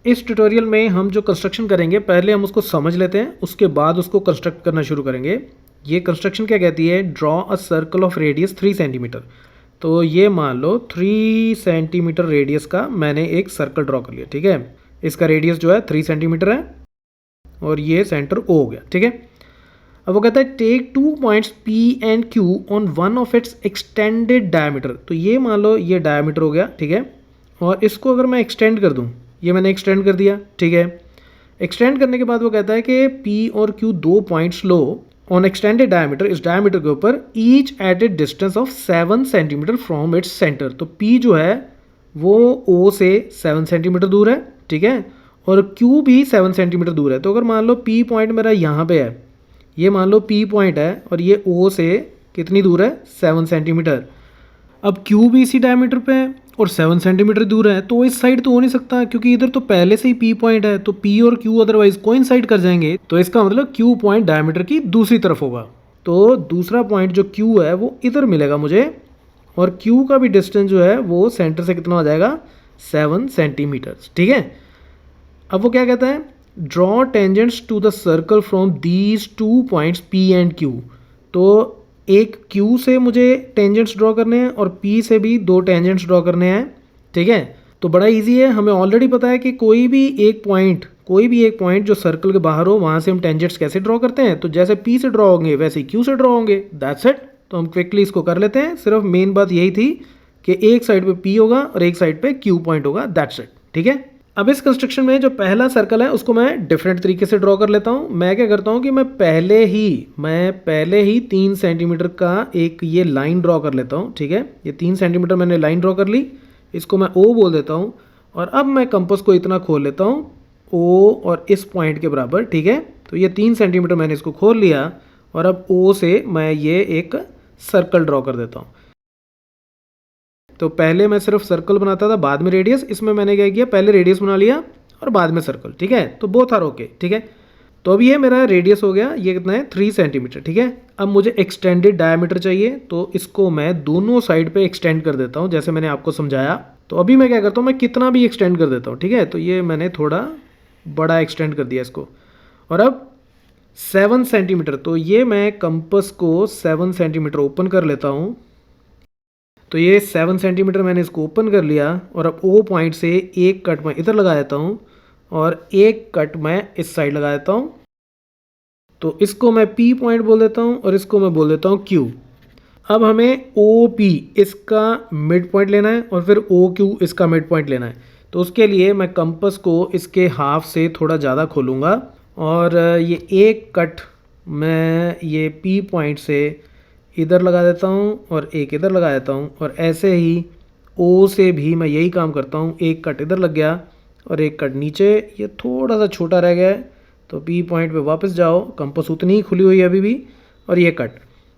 इस ट्यूटोरियल में हम जो कंस्ट्रक्शन करेंगे पहले हम उसको समझ लेते हैं, उसके बाद उसको कंस्ट्रक्ट करना शुरू करेंगे। ये कंस्ट्रक्शन क्या कहती है, draw a circle of radius 3 centimetre. तो ये मान लो 3 सेंटीमीटर रेडियस का मैंने एक सर्कल ड्रॉ कर लिया, ठीक है। इसका रेडियस जो है 3 सेंटीमीटर है और ये सेंटर O हो गया, ठीक है। अब वो कहता है take 2 points P and Q on one of its extended diameter. तो ये मान लो ये डायमीटर हो गया, ठीक है। और इसको अगर मैं एक्सटेंड कर दूं, ये मैंने एक्सटेंड कर दिया, ठीक है। एक्सटेंड करने के बाद वो कहता है कि P और Q 2 points low on extended diameter, इस डायमीटर के ऊपर each eight A distance of 7 centimetre from its centre. तो P जो है वो O से 7 सेंटीमीटर दूर है, ठीक है। और Q भी 7 सेंटीमीटर दूर है। तो अगर मान लो P पॉइंट मेरा यहाँ पे है, ये मान लो P पॉइंट है और ये O से कितनी दूर है, 7 सेंटीमीटर। अब Q भी इसी डायमीटर पे है और 7 सेंटीमीटर दूर है, तो इस साइड तो हो नहीं सकता क्योंकि इधर तो पहले से ही P पॉइंट है, तो P और Q अदरवाइज कोइंसाइड कर जाएंगे। तो इसका मतलब Q पॉइंट डायमीटर की दूसरी तरफ होगा। तो दूसरा पॉइंट जो Q है वो इधर मिलेगा मुझे, और Q का भी डिस्टेंस जो है वो सेंटर से कितना हो जाएगा, 7 सेंटीमीटर, ठीक है। अब वो क्या कहता है, draw tangents to the circle from these 2 points P and Q। तो एक Q से मुझे टेंजेंट्स ड्रॉ करने हैं और P से भी 2 टेंजेंट्स ड्रॉ करने हैं, ठीक है। तो बड़ा इजी है, हमें ऑलरेडी पता है कि कोई भी एक पॉइंट जो सर्कल के बाहर हो वहाँ से हम टेंजेंट्स कैसे ड्रॉ करते हैं। तो जैसे P से ड्रॉ होंगे वैसे ही Q से ड्रॉ होंगे, दैट्स इट। तो हम क्विकली इसको कर लेते हैं। सिर्फ मेन बात यही थी कि एक साइड पे P होगा और एक साइड पे Q पॉइंट होगा, दैट्स इट, ठीक है। अब इस कंस्ट्रक्शन में जो पहला सर्कल है उसको मैं डिफरेंट तरीके से ड्रॉ कर लेता हूँ। मैं क्या करता हूँ कि मैं पहले ही 3 सेंटीमीटर का एक ये लाइन ड्रॉ कर लेता हूँ, ठीक है। ये 3 सेंटीमीटर मैंने लाइन ड्रॉ कर ली, इसको मैं O बोल देता हूँ। और अब मैं कंपास को इतना खोल लेता हूँ O और इस पॉइंट के बराबर, ठीक है। तो ये 3 सेंटीमीटर मैंने इसको खोल लिया और अब O से मैं ये एक सर्कल ड्रॉ कर देता हूँ। तो पहले मैं सिर्फ सर्कल बनाता था, बाद में रेडियस। इसमें मैंने क्या किया, पहले रेडियस बना लिया और बाद में सर्कल, ठीक है। तो बोथ आर ओके, ठीक है। तो अब ये मेरा रेडियस हो गया, ये कितना है, 3 सेंटीमीटर, ठीक है। अब मुझे एक्सटेंडेड डायमीटर चाहिए, तो इसको मैं दोनों साइड पे एक्सटेंड कर देता हूँ जैसे मैंने आपको समझाया। तो अभी मैं क्या करता हूँ, मैं कितना भी एक्सटेंड कर देता हूँ, ठीक है। तो ये मैंने थोड़ा बड़ा एक्सटेंड कर दिया इसको। और अब 7 सेंटीमीटर, तो ये मैं कंपास को 7 सेंटीमीटर ओपन कर लेता हूँ। तो ये 7 सेंटीमीटर मैंने इसको ओपन कर लिया और अब O पॉइंट से एक कट मैं इधर लगा देता हूँ और एक कट मैं इस साइड लगा देता हूँ। तो इसको मैं P पॉइंट बोल देता हूँ और इसको मैं बोल देता हूँ Q। अब हमें OP इसका मिड पॉइंट लेना है और फिर OQ इसका मिड पॉइंट लेना है। तो उसके लिए मैं कंपास को इसके हाफ से थोड़ा ज़्यादा खोलूँगा और ये एक कट मैं ये P पॉइंट से इधर लगा देता हूँ और एक इधर लगा देता हूँ। और ऐसे ही O से भी मैं यही काम करता हूँ, एक कट इधर लग गया और एक कट नीचे, ये थोड़ा सा छोटा रह गया है। तो P पॉइंट पे वापस जाओ, कंपास उतनी ही खुली हुई है अभी भी, और ये कट।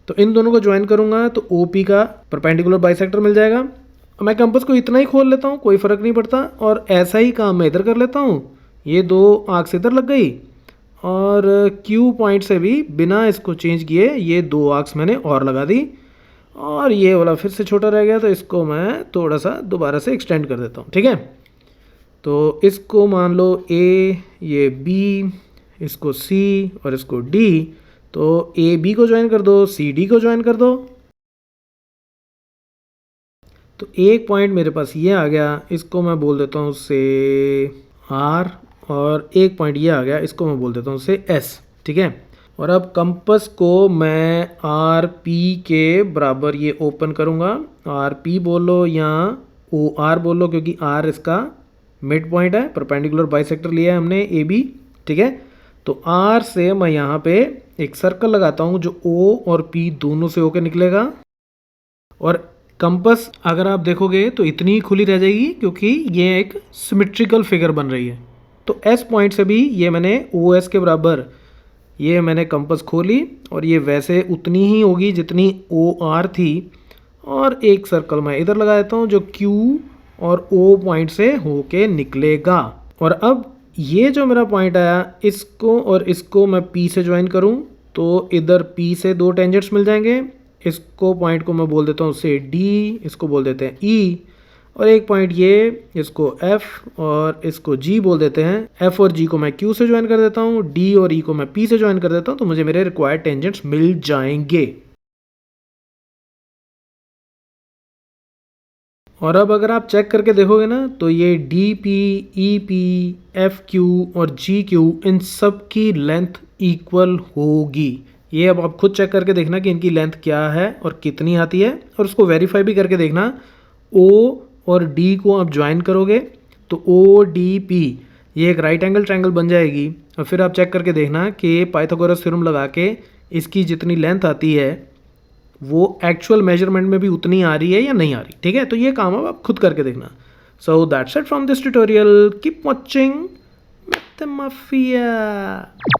तो इन दोनों को ज्वाइन करूँगा तो OP का परपेंडिकुलर बाइसेक्टर मिल जाएगा। और मैं कंपास को इतना ही खोल लेता हूँ, कोई फ़र्क नहीं पड़ता। और ऐसा ही काम मैं इधर कर लेता हूँ, ये 2 आर्क्स इधर लग गई और Q पॉइंट से भी बिना इसको चेंज किए ये 2 आर्क्स मैंने और लगा दी। और ये वाला फिर से छोटा रह गया, तो इसको मैं थोड़ा सा दोबारा से एक्सटेंड कर देता हूँ, ठीक है। तो इसको मान लो A, ये B, इसको C और इसको D। तो AB को ज्वाइन कर दो, CD को ज्वाइन कर दो। तो एक पॉइंट मेरे पास ये आ गया, इसको मैं बोल देता हूँ से R। और एक पॉइंट ये आ गया, इसको मैं बोल देता हूँ से S, ठीक है। और अब कंपास को मैं RP के बराबर ये ओपन करूँगा। RP बोलो या OR बोलो, क्योंकि R इसका मिड पॉइंट है, परपेंडिकुलर बाइसेक्टर लिया है हमने AB, ठीक है। तो R से मैं यहाँ पे एक सर्कल लगाता हूँ जो O और P दोनों से होकर निकलेगा। और कंपास अगर आप देखोगे तो इतनी ही खुली रह जाएगी क्योंकि ये एक सिमेट्रिकल फिगर बन रही है। तो S पॉइंट से भी ये मैंने OS के बराबर ये मैंने कंपास खोली और ये वैसे उतनी ही होगी जितनी OR थी। और एक सर्कल मैं इधर लगा देता हूँ जो Q और O पॉइंट से होके निकलेगा। और अब ये जो मेरा पॉइंट आया, इसको और इसको मैं P से ज्वाइन करूँ तो इधर P से 2 टेंजेंट्स मिल जाएंगे। इसको पॉइंट को मैं बोल देता हूँ से D, इसको बोल देते हैं E। और एक पॉइंट ये, इसको F और इसको G बोल देते हैं। F और G को मैं Q से ज्वाइन कर देता हूँ, D और E को मैं P से ज्वाइन कर देता हूँ, तो मुझे मेरे रिक्वायर्ड टेंजेंट्स मिल जाएंगे। और अब अगर आप चेक करके देखोगे ना, तो ये DP, EP, FQ और GQ इन सब की लेंथ इक्वल होगी। ये अब आप खुद चेक करके देखना कि इनकी लेंथ क्या है और कितनी आती है, और उसको वेरीफाई भी करके देखना। O और D को आप ज्वाइन करोगे तो ODP ये एक राइट एंगल ट्रायंगल बन जाएगी। और फिर आप चेक करके देखना कि पाइथागोरस थ्योरम लगा के इसकी जितनी लेंथ आती है वो एक्चुअल मेजरमेंट में भी उतनी आ रही है या नहीं आ रही। ठीक है, तो ये काम अब आप खुद करके देखना। So that's it from this tutorial, keep watching math mafia.